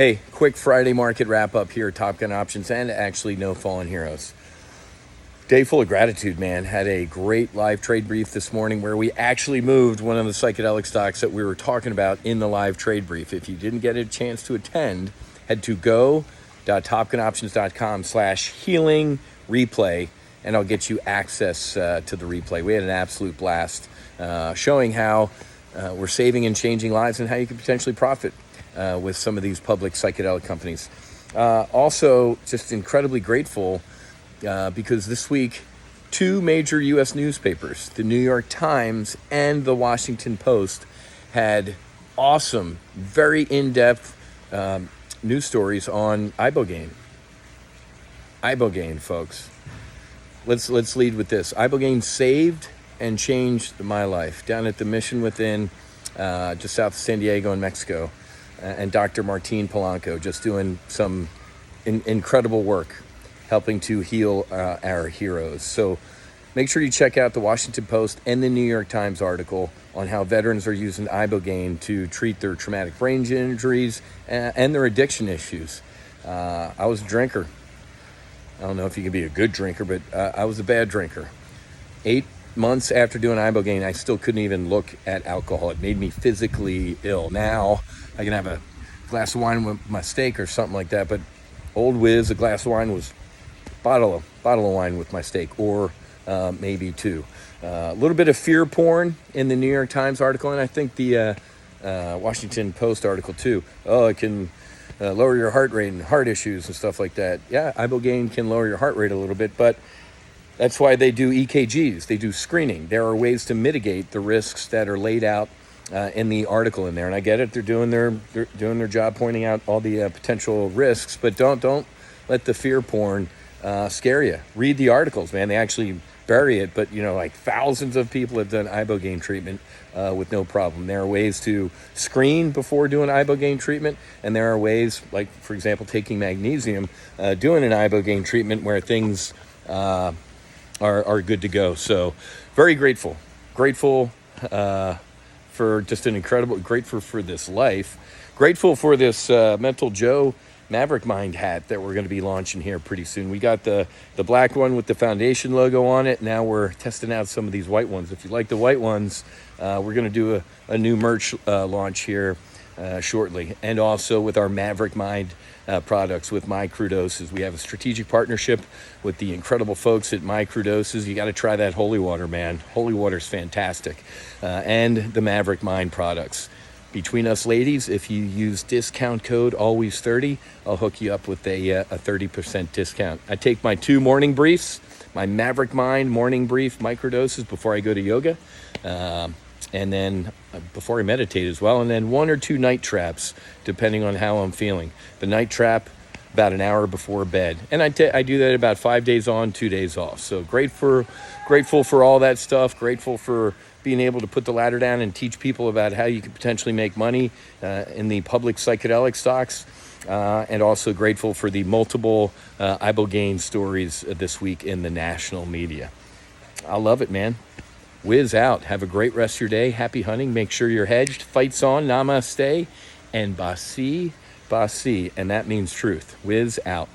Hey, quick Friday market wrap up here, Top Gun Options, and actually no fallen heroes. Day full of gratitude, man. Had a great live trade brief this morning where we actually moved one of the psychedelic stocks that we were talking about in the live trade brief. If you didn't get a chance to attend, head to go.topgunoptions.com/healing replay, and I'll get you access to the replay. We had an absolute blast showing how we're saving and changing lives and how you can potentially profit with some of these public psychedelic companies. Also, just incredibly grateful because this week, two major U.S. newspapers, the New York Times and the Washington Post, had awesome, very in-depth news stories on Ibogaine. Ibogaine, folks. Let's lead with this. Ibogaine saved and changed my life down at the Mission Within, just south of San Diego in Mexico. And Dr. Martine Polanco just doing some incredible work helping to heal our heroes. So make sure you check out the Washington Post and the New York Times article on how veterans are using Ibogaine to treat their traumatic brain injuries and their addiction issues. I was a drinker. I don't know if you can be a good drinker, but I was a bad drinker. 8 months after doing Ibogaine, I still couldn't even look at alcohol. It made me physically ill. Now I can have a glass of wine with my steak or something like that, but old whiz, a glass of wine was bottle of wine with my steak, or maybe two. A little bit of fear porn in the New York Times article, and I think the Washington Post article too. Oh, it can lower your heart rate and heart issues and stuff like that. Yeah, Ibogaine can lower your heart rate a little bit, but that's why they do EKGs. They do screening. There are ways to mitigate the risks that are laid out in the article in there, and I get it. They're doing their job, pointing out all the potential risks. But don't let the fear porn scare you. Read the articles, man. They actually bury it, but like thousands of people have done Ibogaine treatment with no problem. There are ways to screen before doing Ibogaine treatment, and there are ways, like for example, taking magnesium, doing an Ibogaine treatment where things are good to go. So very grateful for just an incredible, grateful for this life, grateful for this Mental Joe Maverick Mind hat that we're going to be launching here pretty soon. We got the black one with the foundation logo on it. Now we're testing out some of these white ones. If you like the white ones, we're going to do a new merch launch here shortly. And also with our Maverick Mind products with My Crew Doses. We have a strategic partnership with the incredible folks at My Crew Doses. You got to try that holy water, man. Holy water's fantastic. And the Maverick Mind products. Between us ladies, if you use discount code ALWAYS30, I'll hook you up with a 30% discount. I take my 2 morning briefs, my Maverick Mind morning brief microdoses before I go to yoga, and then before I meditate as well, and then 1 or 2 night traps, depending on how I'm feeling. The night trap, about an hour before bed. And I do that about 5 days on, 2 days off. So grateful for all that stuff, grateful for being able to put the ladder down and teach people about how you can potentially make money in the public psychedelic stocks, and also grateful for the multiple Ibogaine stories this week in the national media. I love it, man. Whiz out. Have a great rest of your day. Happy hunting. Make sure you're hedged. Fights on. Namaste. And Basi, Basi. And that means truth. Whiz out.